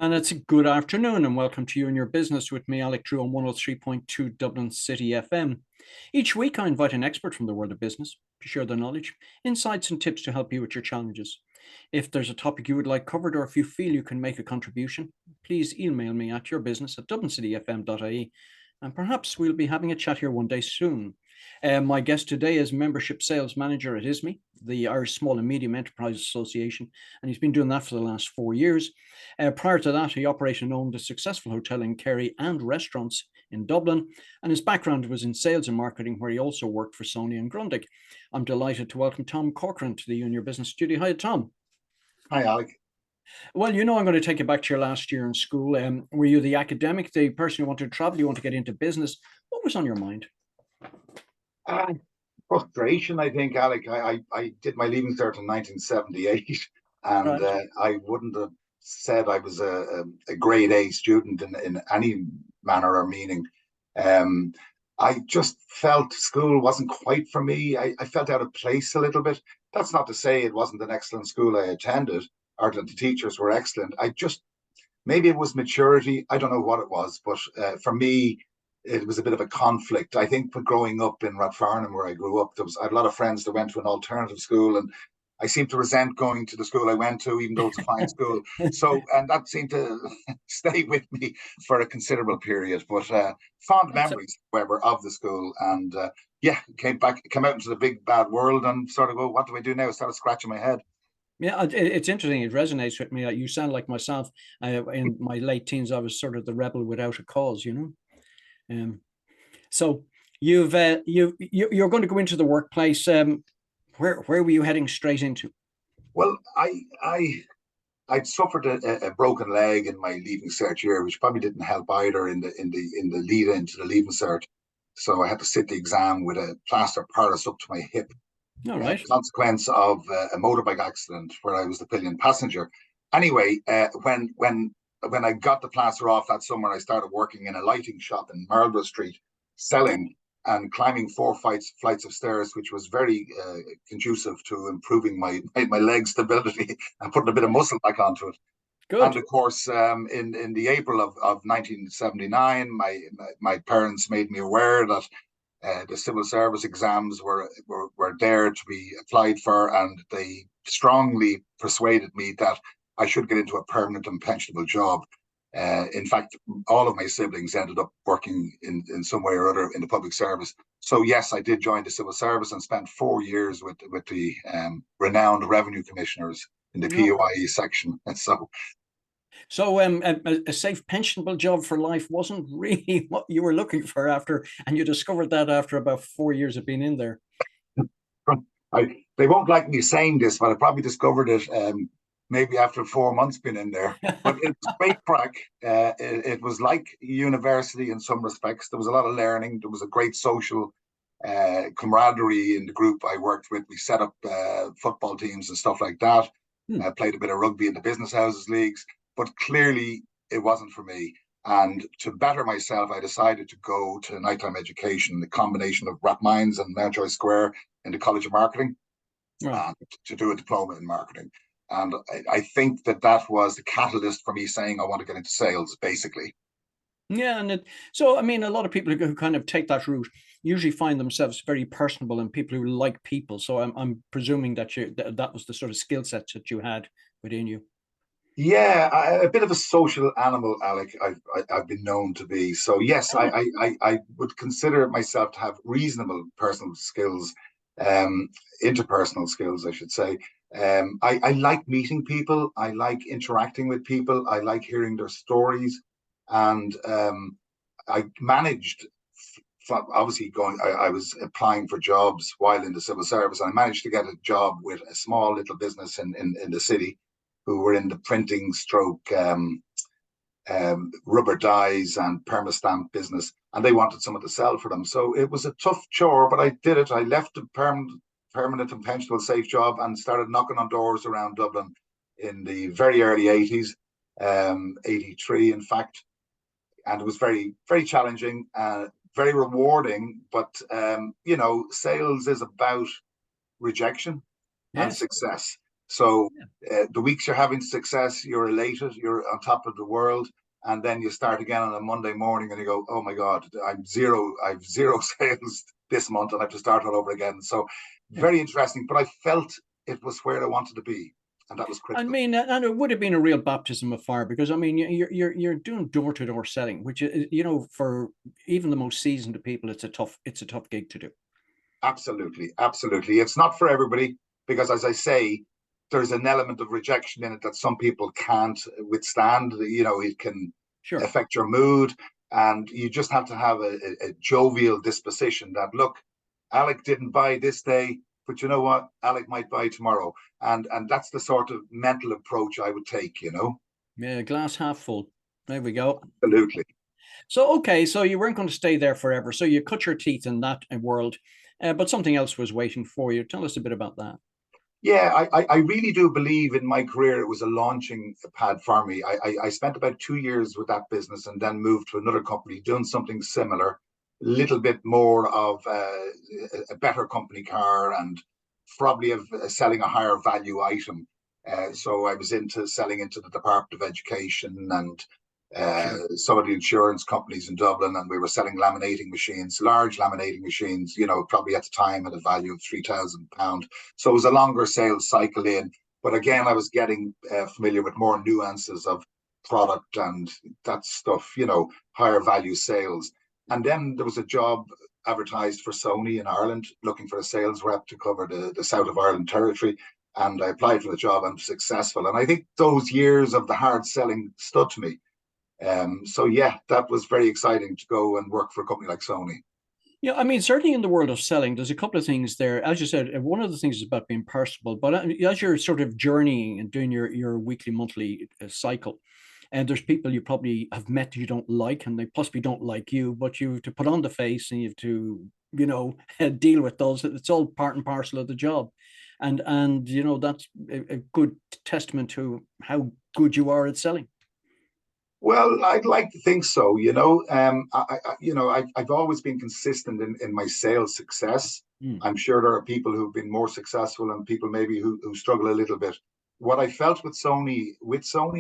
And it's a good afternoon, and welcome to You and Your Business with me, Alec, on 103.2 Dublin City FM. Each week, I invite an expert from the world of business to share their knowledge, insights, and tips to help you with your challenges. If there's a topic you would like covered, or if you feel you can make a contribution, please email me at yourbusiness@dublincityfm.ie, and perhaps we'll be having a chat here one day soon. My guest today is Membership Sales Manager at ISME, the Irish Small and Medium Enterprise Association, and he's been doing that for the last 4 years. Prior to that, he operated and owned a successful hotel in Kerry and restaurants in Dublin, and his background was in sales and marketing, where he also worked for Sony and Grundig. I'm delighted to welcome Tom Corcoran to the You and Your Business studio. Hi, Tom. Hi, Alec. Well, I'm going to take you back to your last year in school. Were you the academic, the person who wanted to travel, you want to get into business? What was on your mind? Frustration, I think, Alec. I did my leaving cert in 1978, and Right. I wouldn't have said I was a grade A student in any manner or meaning. I just felt school wasn't quite for me. I felt out of place a little bit. That's not to say it wasn't an excellent school I attended, or that the teachers were excellent. Maybe it was maturity. I don't know what it was, but for me, it was a bit of a conflict. I think growing up in Rathfarnham, where I grew up, I had a lot of friends that went to an alternative school, and I seemed to resent going to the school I went to, even though it's a fine school. And that seemed to stay with me for a considerable period. But fond memories, however, of the school. And came out into the big bad world and sort of go, what do I do now? Started scratching my head. Yeah, it's interesting. It resonates with me. You sound like myself. In my late teens, I was sort of the rebel without a cause. So you're going to go into the workplace. Where were you heading straight into? Well, I'd suffered a broken leg in my leaving cert year, which probably didn't help either in the lead into the leaving cert. So I had to sit the exam with a plaster of Paris up to my hip. All right. Consequence of a motorbike accident where I was the pillion passenger. Anyway, when I got the plaster off that summer, I started working in a lighting shop in Marlborough Street, selling and climbing 4 flights of stairs, which was very conducive to improving my leg stability and putting a bit of muscle back onto it. Good. And of course, in the April of 1979, my parents made me aware that the civil service exams were there to be applied for, and they strongly persuaded me that I should get into a permanent and pensionable job. In fact, all of my siblings ended up working in some way or other in the public service. So yes, I did join the civil service and spent 4 years with the renowned revenue commissioners in the PUIE section. And so a safe pensionable job for life wasn't really what you were looking for after, and you discovered that after about 4 years of being in there. They won't like me saying this, but I probably discovered it maybe after 4 months being in there. But it was great crack. It was like university in some respects. There was a lot of learning. There was a great social camaraderie in the group I worked with. We set up football teams and stuff like that. Played a bit of rugby in the business houses leagues. But clearly, it wasn't for me. And to better myself, I decided to go to nighttime education, the combination of Rathmines and Mountjoy Square in the College of Marketing, and to do a diploma in marketing. And I think that was the catalyst for me saying I want to get into sales, basically. Yeah, and so I mean, a lot of people who kind of take that route usually find themselves very personable and people who like people. So I'm presuming that that was the sort of skill sets that you had within you. Yeah, a bit of a social animal, Alec. I've been known to be. So yes, I would consider myself to have reasonable personal skills, interpersonal skills, I should say. I like meeting people. I like interacting with people. I like hearing their stories, and I managed. Obviously, I was applying for jobs while in the civil service, and I managed to get a job with a small little business in the city, who were in the printing stroke rubber dyes and permastamp business, and they wanted someone to sell for them. So it was a tough chore, but I did it. I left the permanent and pensionable safe job and started knocking on doors around Dublin in the very early 80s, 83 in fact. And it was very, very challenging, very rewarding, but sales is about rejection and success. So the weeks you're having success, you're elated, you're on top of the world, and then you start again on a Monday morning, and you go, "Oh my God, I've zero sales this month, and I have to start all over again." So Yeah. very interesting. But I felt it was where I wanted to be, and that was I critical. mean, and it would have been a real baptism of fire because I mean, you're doing door to door selling, which is, for even the most seasoned of people, it's a tough gig to do. Absolutely, absolutely. It's not for everybody because, as I say, there's an element of rejection in it that some people can't withstand. It can Sure. affect your mood, and you just have to have a jovial disposition that, look, Alec didn't buy this day, but you know what? Alec might buy tomorrow. And that's the sort of mental approach I would take. Yeah, glass half full. There we go. Absolutely. So, okay, so you weren't going to stay there forever. So you cut your teeth in that world, but something else was waiting for you. Tell us a bit about that. Yeah, I really do believe in my career it was a launching pad for me. I spent about 2 years with that business and then moved to another company doing something similar, a little bit more of a better company car and probably of selling a higher value item. So I was into selling into the Department of Education and Sure. some of the insurance companies in Dublin, and we were selling laminating machines, large laminating machines, probably at the time at a value of £3,000. So it was a longer sales cycle in. But again, I was getting familiar with more nuances of product and that stuff, higher value sales. And then there was a job advertised for Sony in Ireland, looking for a sales rep to cover the South of Ireland territory. And I applied for the job. I'm successful. And I think those years of the hard selling stood to me. So yeah, that was very exciting to go and work for a company like Sony. Yeah, I mean, certainly in the world of selling, there's a couple of things there. As you said, one of the things is about being personable, but as you're sort of journeying and doing your weekly, monthly cycle, and there's people you probably have met you don't like, and they possibly don't like you, but you have to put on the face and you have to, deal with those. It's all part and parcel of the job. And that's a good testament to how good you are at selling. Well, I'd like to think so. I've always been consistent in my sales success. Mm. I'm sure there are people who've been more successful and people maybe who struggle a little bit. What I felt with Sony,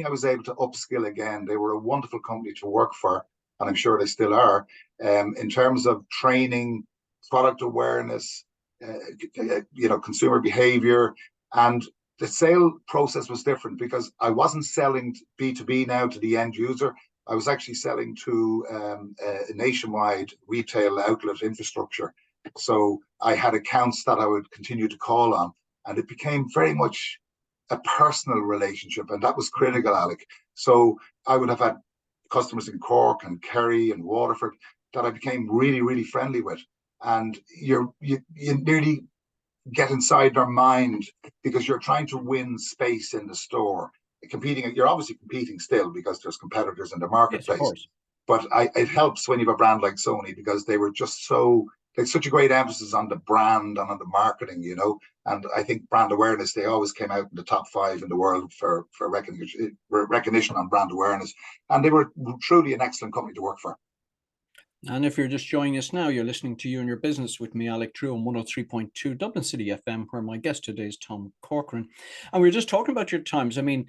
I was able to upskill again. They were a wonderful company to work for, and I'm sure they still are. In terms of training, product awareness, consumer behavior, and the sale process was different because I wasn't selling B2B now to the end user. I was actually selling to a nationwide retail outlet infrastructure. So I had accounts that I would continue to call on, and it became very much a personal relationship, and that was critical, Alec. So I would have had customers in Cork and Kerry and Waterford that I became really, really friendly with, and you nearly get inside their mind because you're trying to win space in the store. You're obviously competing still because there's competitors in the Yes, of marketplace. course. But it helps when you have a brand like Sony because they were just they had such a great emphasis on the brand and on the marketing. And I think brand awareness, they always came out in the top 5 in the world for recognition on brand awareness. And they were truly an excellent company to work for. And if you're just joining us now, you're listening to You and Your Business with me, Alec Drew, on 103.2 Dublin City FM, where my guest today is Tom Corcoran. And we were just talking about your times. I mean,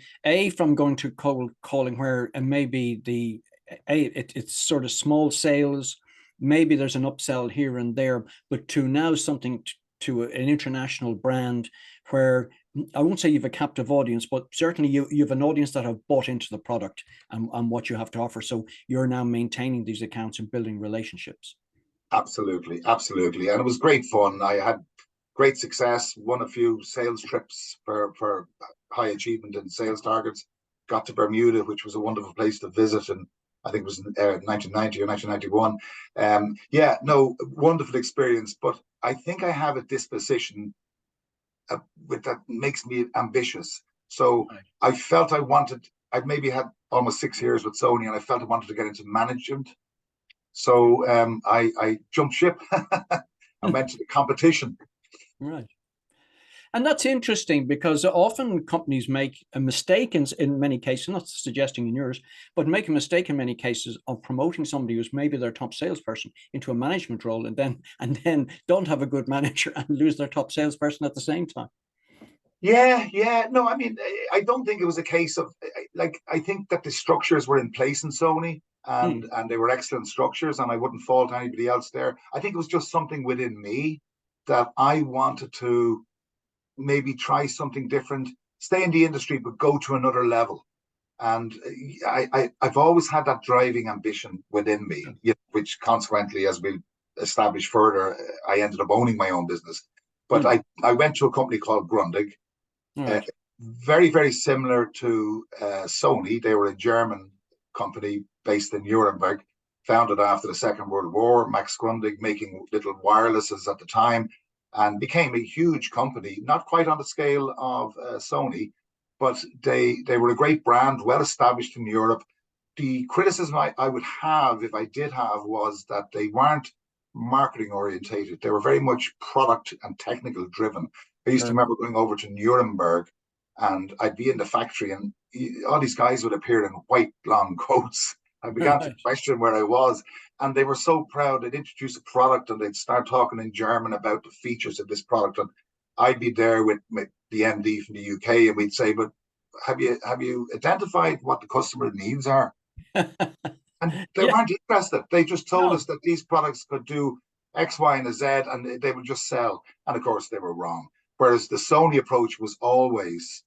from going to cold calling where and maybe it's sort of small sales, maybe there's an upsell here and there, but to now something to an international brand where I won't say you have a captive audience, but certainly you have an audience that have bought into the product and what you have to offer. So you're now maintaining these accounts and building relationships. Absolutely, absolutely. And it was great fun. I had great success, won a few sales trips for high achievement in sales targets, got to Bermuda, which was a wonderful place to visit. And I think it was 1990 or 1991. Yeah, no, wonderful experience. But I think I have a disposition that makes me ambitious. So Right. I felt I'd maybe had almost 6 years with Sony, and I felt I wanted to get into management. So I jumped ship and went to the competition. Right. And that's interesting because often companies make a mistake in many cases, not suggesting in yours, but make a mistake in many cases of promoting somebody who's maybe their top salesperson into a management role and then don't have a good manager and lose their top salesperson at the same time. Yeah. No, I mean, I don't think it was a case of like I think that the structures were in place in Sony Hmm. and they were excellent structures, and I wouldn't fault anybody else there. I think it was just something within me that I wanted to maybe try something different, stay in the industry, but go to another level. And I've always had that driving ambition within me, Sure. which consequently, as we establish further, I ended up owning my own business. But Hmm. I went to a company called Grundig, All uh, right. very similar to Sony. They were a German company based in Nuremberg, founded after the Second World War. Max Grundig making little wirelesses at the time, and became a huge company, not quite on the scale of Sony, but they were a great brand, well established in Europe. The criticism I would have, if I did have, was that they weren't marketing orientated. They were very much product and technical driven. I used to Sure. remember going over to Nuremberg, and I'd be in the factory and all these guys would appear in white long coats. I began to Right. question where I was, and they were so proud. They'd introduce a product and they'd start talking in German about the features of this product. And I'd be there with the MD from the UK, and we'd say, "But have you identified what the customer needs are?" And they Yeah. weren't interested. They just told No. us that these products could do X, Y, and Z, and they would just sell. And of course, they were wrong. Whereas the Sony approach was always,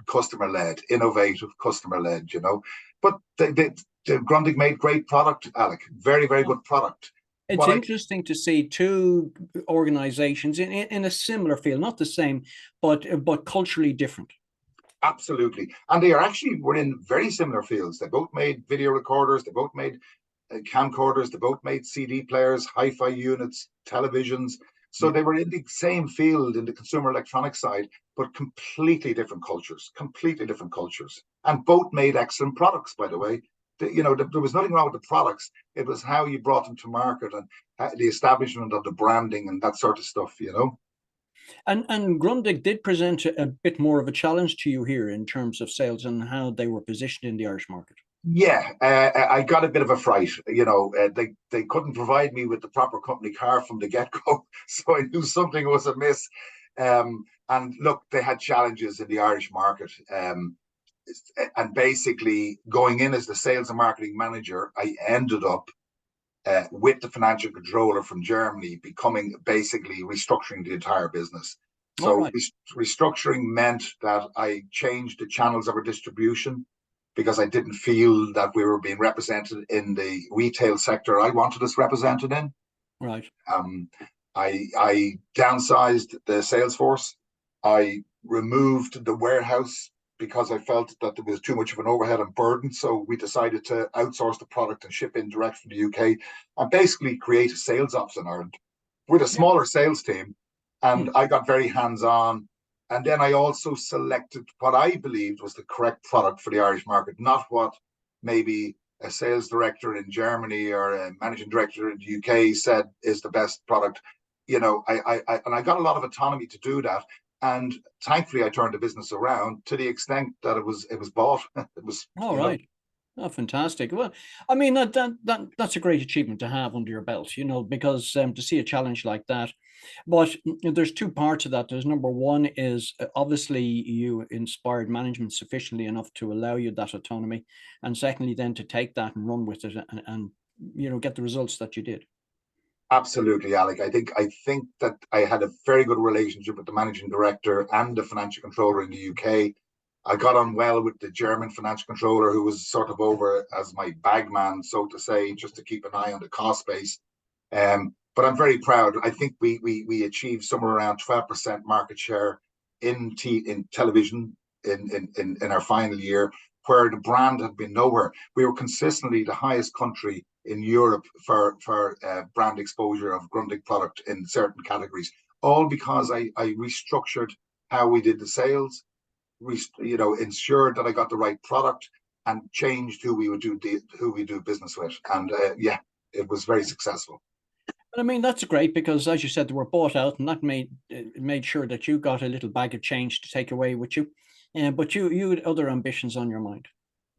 customer led, innovative, customer led. But Grundig made great product, Alec. Very good product. It's What I interesting to see two organizations in a similar field, not the same, but culturally different. Absolutely, and they are actually were in very similar fields. They both made video recorders. They both made camcorders. They both made CD players, hi-fi units, televisions. So Yeah. they were in the same field in the consumer electronics side, but completely different cultures. Completely different cultures, and both made excellent products. By the way, there was nothing wrong with the products. It was how you brought them to market and the establishment of the branding and that sort of stuff. And Grundig did present a bit more of a challenge to you here in terms of sales and how they were positioned in the Irish market. Yeah, I got a bit of a fright. They couldn't provide me with the proper company car from the get go, so I knew something was amiss. And look, they had challenges in the Irish market. And basically, going in as the sales and marketing manager, I ended up with the financial controller from Germany, becoming basically restructuring the entire business. All So right. restructuring meant that I changed the channels of our distribution because I didn't feel that we were being represented in the retail sector I wanted us represented in. Right. Um, I downsized the sales force. I removed the warehouse because I felt that there was too much of an overhead and burden. So we decided to outsource the product and ship in direct from the UK and basically create a sales ops in Ireland with a Yeah. smaller sales team. Hmm. And I got very hands on. And then I also selected what I believed was the correct product for the Irish market, not what maybe a sales director in Germany or a managing director in the UK said is the best product. And I got a lot of autonomy to do that. And thankfully, I turned the business around to the extent that it was bought. It was, All right. Oh, fantastic. Well, I mean that's a great achievement to have under your belt, because to see a challenge like that. But there's two parts of that. There's number one is obviously you inspired management sufficiently enough to allow you that autonomy, and secondly, then to take that and run with it and get the results that you did. absolutely, Alec. I think that I had a very good relationship with the managing director and the financial controller in the UK. I got on well with the German financial controller, who was sort of over as my bag man, so to say, just to keep an eye on the cost base. But I'm very proud. I think we achieved somewhere around 12% market share in television in our final year, where the brand had been nowhere. We were consistently the highest country in Europe for brand exposure of Grundig product in certain categories, all because I restructured how we did the sales, ensured that I got the right product, and changed who we do business with. And yeah, it was very successful. But I mean that's great because, as you said, they were bought out, and that made sure that you got a little bag of change to take away with you. But you had other ambitions on your mind.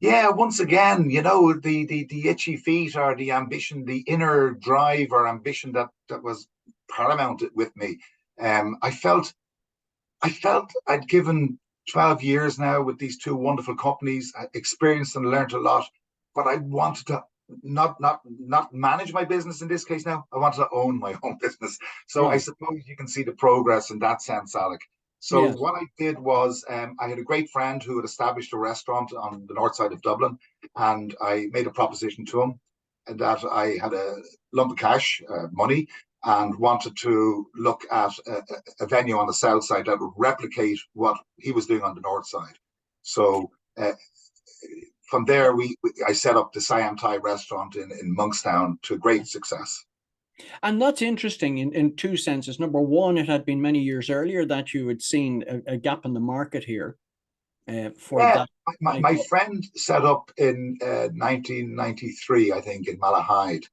Yeah, once again, the itchy feet or the ambition, the inner drive or ambition that was paramount with me. I felt I felt I'd given 12 years now with these two wonderful companies. I experienced and learned a lot, but I wanted to not manage my business in this case now. I wanted to own my own business. So I Right. suppose you can see the progress in that sense, Alec. So Yes. what I did was I had a great friend who had established a restaurant on the north side of Dublin, and I made a proposition to him that I had a lump of cash, money, and wanted to look at a venue on the south side that would replicate what he was doing on the north side. So from there, I set up the Siam Thai restaurant in Monkstown to great success. And that's interesting in two senses. Number one, it had been many years earlier that you had seen a gap in the market here for Yeah, that type my of. friend set up in 1993, I think, in Malahide.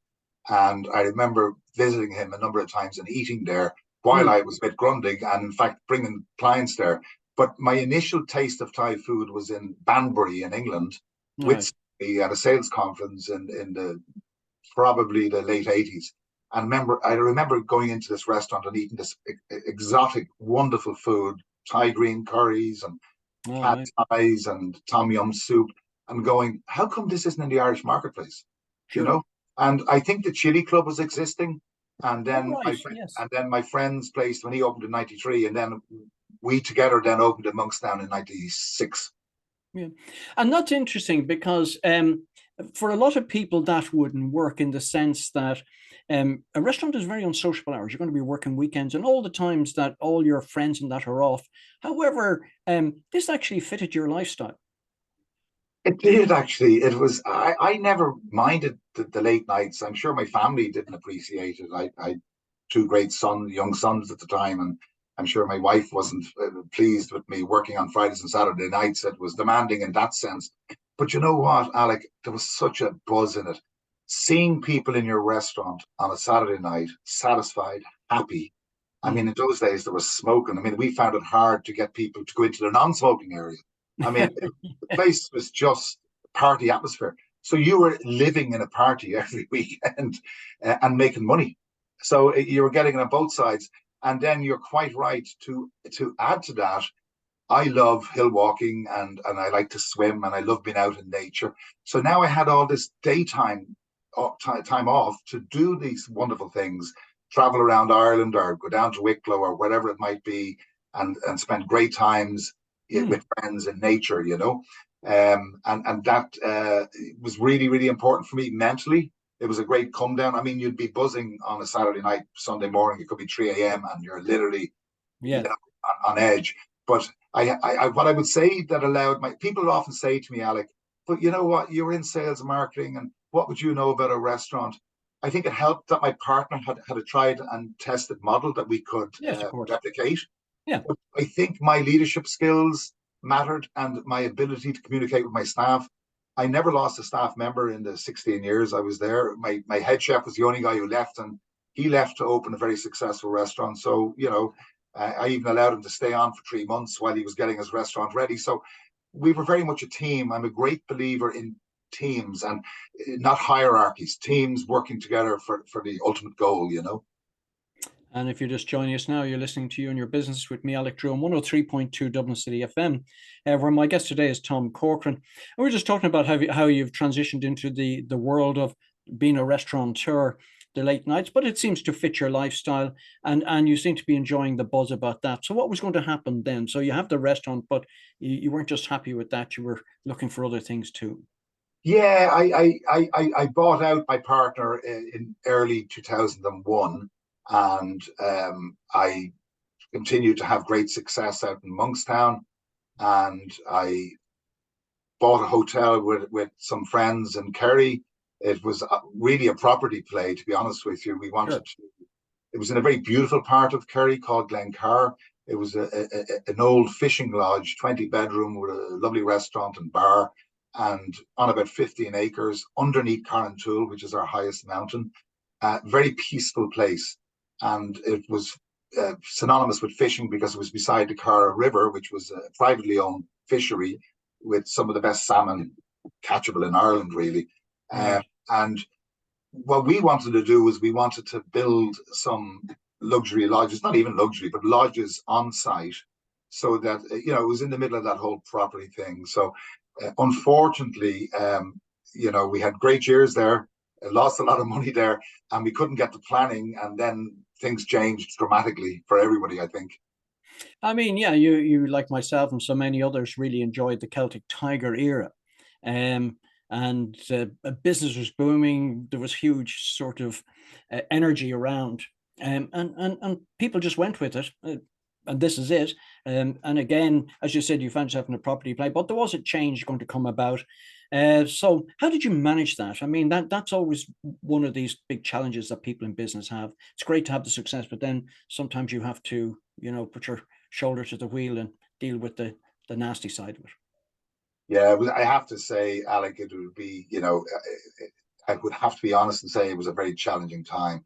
And I remember visiting him a number of times and eating there while Hmm, I was with Grundig and, in fact, bringing clients there. But my initial taste of Thai food was in Banbury in England right. with me at a sales conference in the probably the late 80s. And I remember going into this restaurant and eating this exotic, wonderful food, Thai green curries and All pad right. thais and tom yum soup, and going, how come this isn't in the Irish marketplace? You Sure. know? And I think the Chili Club was existing, and All then right. Yes. my friend's place when he opened in '93, and then we together then opened in Monkstown in '96. Yeah. And that's interesting because for a lot of people, that wouldn't work in the sense that a restaurant is very unsociable hours. You're going to be working weekends and all the times that all your friends and that are off. However, this actually fitted your lifestyle. It did actually. It was I never minded the late nights. I'm sure my family didn't appreciate it. I had two great young sons at the time, and I'm sure my wife wasn't pleased with me working on Fridays and Saturday nights. It was demanding in that sense. But you know what, Alec? There was such a buzz in it. Seeing people in your restaurant on a Saturday night, satisfied, happy. I Hmm. mean, in those days there was smoking. I mean, we found it hard to get people to go into the non-smoking area. I mean, the place was just party atmosphere. So you were living in a party every weekend and making money. So you were getting it on both sides. And then you're quite right to add to that. I love hill walking and I like to swim and I love being out in nature. So now I had all this daytime time off to do these wonderful things, travel around Ireland or go down to Wicklow or whatever it might be, and spend great times Hmm. with friends in nature, and that was really, really important for me mentally. It was a great come down. I mean, you'd be buzzing on a Saturday night, Sunday morning. It could be 3 a.m. and you're literally, Yes. on edge. But what I would say that allowed my people often say to me, Alec, but you know what? You're in sales and marketing, and what would you know about a restaurant? I think it helped that my partner had a tried and tested model that we could Yes, of course. replicate. Yeah. But I think my leadership skills mattered and my ability to communicate with my staff. I never lost a staff member in the 16 years I was there. My head chef was the only guy who left, and he left to open a very successful restaurant. So, I even allowed him to stay on for 3 months while he was getting his restaurant ready. So we were very much a team. I'm a great believer in teams and not hierarchies, teams working together for the ultimate goal. And if you're just joining us now, you're listening to You and Your Business with me, Alec Drew, on 103.2 Dublin City FM, where my guest today is Tom Corcoran. And we're just talking about how you've transitioned into the world of being a restaurateur, the late nights, but it seems to fit your lifestyle and you seem to be enjoying the buzz about that. So what was going to happen then? So you have the restaurant, but you weren't just happy with that, you were looking for other things too. Yeah, I bought out my partner in early 2001, and I continued to have great success out in Monkstown. And I bought a hotel with some friends in Kerry. It was really a property play, to be honest with you. Sure. It was in a very beautiful part of Kerry called Glencar. It was an old fishing lodge, 20 bedroom with a lovely restaurant and bar, and on about 15 acres underneath Carrantoul, which is our highest mountain. Very peaceful place. And it was synonymous with fishing because it was beside the Cara River, which was a privately owned fishery with some of the best salmon catchable in Ireland, really. Right. And what we wanted to do was we wanted to build some luxury lodges, not even luxury, but lodges on site so that it was in the middle of that whole property thing. So unfortunately, we had great years there, lost a lot of money there, and we couldn't get the planning, and then things changed dramatically for everybody, I think. I mean, yeah, you like myself and so many others really enjoyed the Celtic Tiger era, um, and business was booming. There was huge sort of energy around, and people just went with it. And this is it. And again, as you said, you found yourself in a property play, but there was a change going to come about. So, how did you manage that? I mean, that's always one of these big challenges that people in business have. It's great to have the success, but then sometimes you have to, put your shoulder to the wheel and deal with the nasty side of it. Yeah, I have to say, Alec, it would be, I would have to be honest and say it was a very challenging time.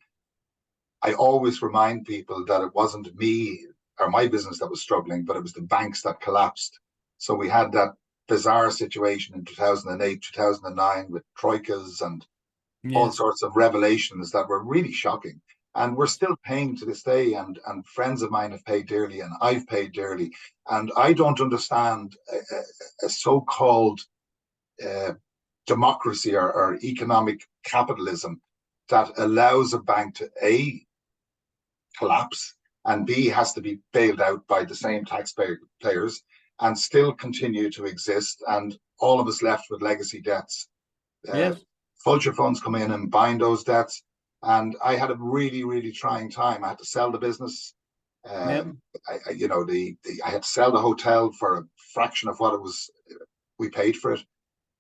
I always remind people that it wasn't me or my business that was struggling, but it was the banks that collapsed. So we had that bizarre situation in 2008, 2009 with troikas and all Yeah, sorts of revelations that were really shocking. And we're still paying to this day, and friends of mine have paid dearly, and I've paid dearly. And I don't understand a so-called uh, democracy or economic capitalism that allows a bank to A, collapse, and B, has to be bailed out by the same taxpayers and still continue to exist, and all of us left with legacy debts. Uh, yes, Vulture funds come in and bind those debts. And I had a really, really trying time. I had to sell the business. yeah, I had to sell the hotel for a fraction of what it was we paid for it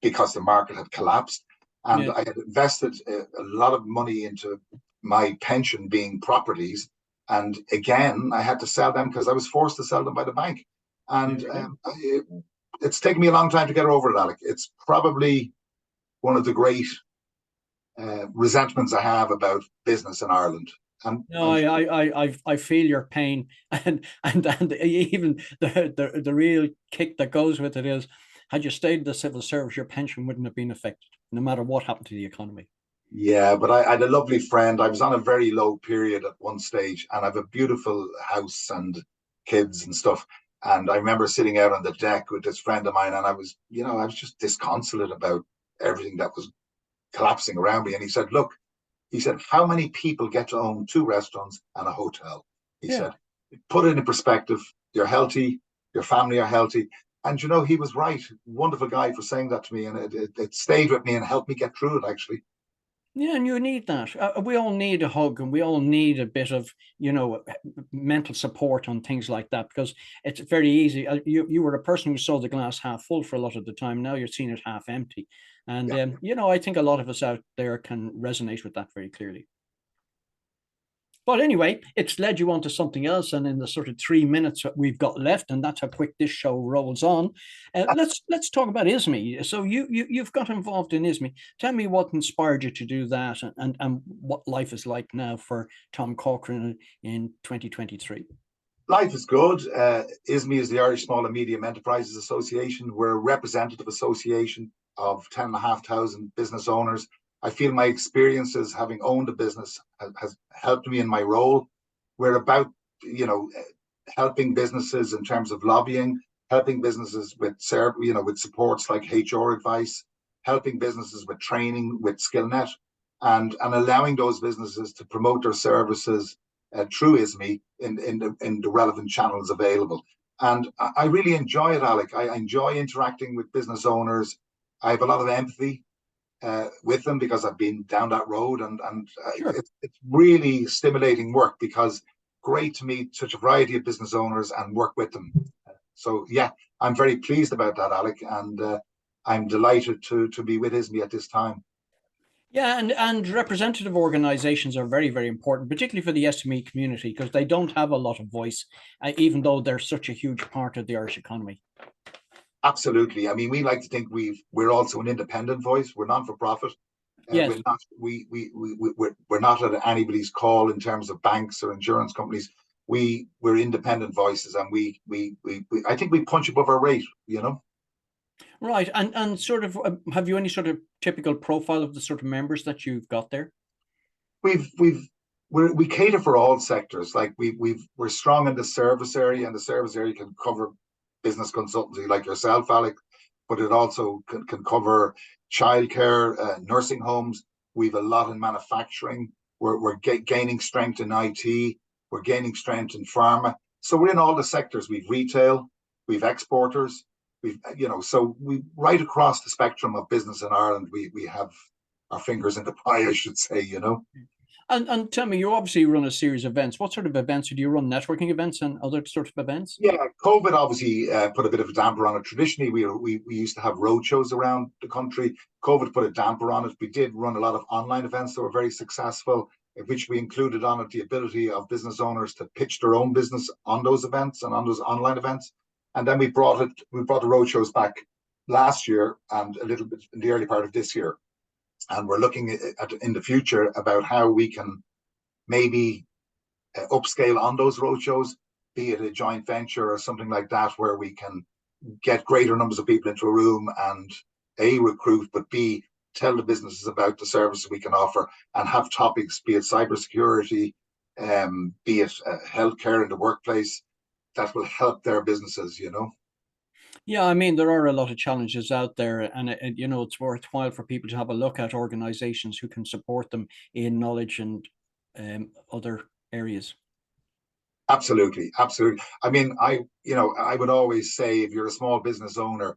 because the market had collapsed. And yeah, I had invested a lot of money into my pension being properties. And again, I had to sell them because I was forced to sell them by the bank. yeah, And yeah. it's taken me a long time to get over it, Alec. It's probably one of the great resentments I have about business in Ireland. And No, I'm I feel your pain, and even the real kick that goes with it is, had you stayed in the civil service, your pension wouldn't have been affected, no matter what happened to the economy. Yeah, but I had a lovely friend. I was on a very low period at one stage, and I have a beautiful house and kids and stuff. And I remember sitting out on the deck with this friend of mine, and I was just disconsolate about everything that was collapsing around me. And he said, "Look," he said, "how many people get to own two restaurants and a hotel?" He Yeah, said, "Put it in perspective. You're healthy, your family are healthy." And he was right. Wonderful guy for saying that to me, and it stayed with me and helped me get through it. Actually, yeah, and you need that. We all need a hug, and we all need a bit of, mental support on things like that, because it's very easy. You were a person who saw the glass half full for a lot of the time. Now you're seeing it half empty, and yeah. I think a lot of us out there can resonate with that very clearly. But anyway, it's led you on to something else, and in the sort of 3 minutes that we've got left, and that's how quick this show rolls on. Let's talk about ISME. So you've got involved in ISME. Tell me what inspired you to do that, and what life is like now for Tom Corcoran in 2023. Life is good. ISME is the Irish Small and Medium Enterprises Association. We're a representative association of 10,500 business owners. I feel my experiences having owned a business has helped me in my role. We're about, helping businesses in terms of lobbying, helping businesses with supports like HR advice, helping businesses with training with SkillNet, and allowing those businesses to promote their services through ISME in the relevant channels available. And I really enjoy it, Alec. I enjoy interacting with business owners. I have a lot of empathy with them because I've been down that road, and Sure. it's really stimulating work because great to meet such a variety of business owners and work with them. So yeah, I'm very pleased about that, Alec, and I'm delighted to be with ISME at this time. Yeah, and representative organizations are very, very important, particularly for the SME community, because they don't have a lot of voice, even though they're such a huge part of the Irish economy. Absolutely. I mean, we like to think we're also an independent voice. We're non for profit. Yes. We're not we're not at anybody's call in terms of banks or insurance companies. We're independent voices, and we I think we punch above our weight. Right. And sort of, have you any sort of typical profile of the sort of members that you've got there? We've we cater for all sectors. Like we're strong in the service area, and the service area can cover business consultancy like yourself, Alec, but it also can cover childcare, nursing homes. We've a lot in manufacturing. We're gaining strength in IT. We're gaining strength in pharma. So we're in all the sectors. We've retail, we've exporters, we've so we right across the spectrum of business in Ireland. We have our fingers in the pie, I should say. And tell me, you obviously run a series of events. What sort of events do you run? Networking events and other sorts of events? Yeah, COVID obviously put a bit of a damper on it. Traditionally, we used to have road shows around the country. COVID put a damper on it. We did run a lot of online events that were very successful, which we included on it the ability of business owners to pitch their own business on those events and on those online events. And then we brought the road shows back last year and a little bit in the early part of this year. And we're looking at in the future about how we can maybe upscale on those roadshows, be it a joint venture or something like that, where we can get greater numbers of people into a room and A, recruit, but B, tell the businesses about the services we can offer and have topics, be it cybersecurity, be it healthcare in the workplace, that will help their businesses. Yeah, I mean, there are a lot of challenges out there, and it's worthwhile for people to have a look at organizations who can support them in knowledge and other areas. Absolutely, absolutely. I mean, I would always say if you're a small business owner,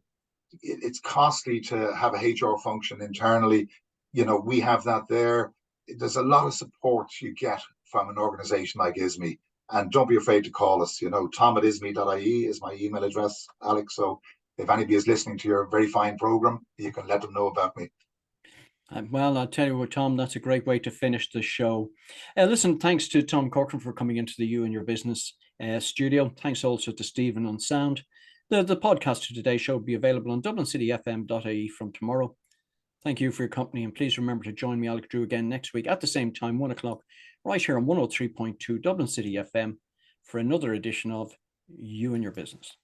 it's costly to have a HR function internally. We have that there. There's a lot of support you get from an organization like ISME. And don't be afraid to call us. Tom at isme.ie is my email address, Alex. So if anybody is listening to your very fine program, you can let them know about me. Well, I'll tell you what, Tom, that's a great way to finish the show. Listen, thanks to Tom Corcoran for coming into the You and Your Business studio. Thanks also to Stephen on sound. The podcast of today's show will be available on dublincityfm.ie from tomorrow. Thank you for your company, and please remember to join me, Alec Drew, again next week at the same time, 1 o'clock, right here on 103.2 Dublin City FM for another edition of You and Your Business.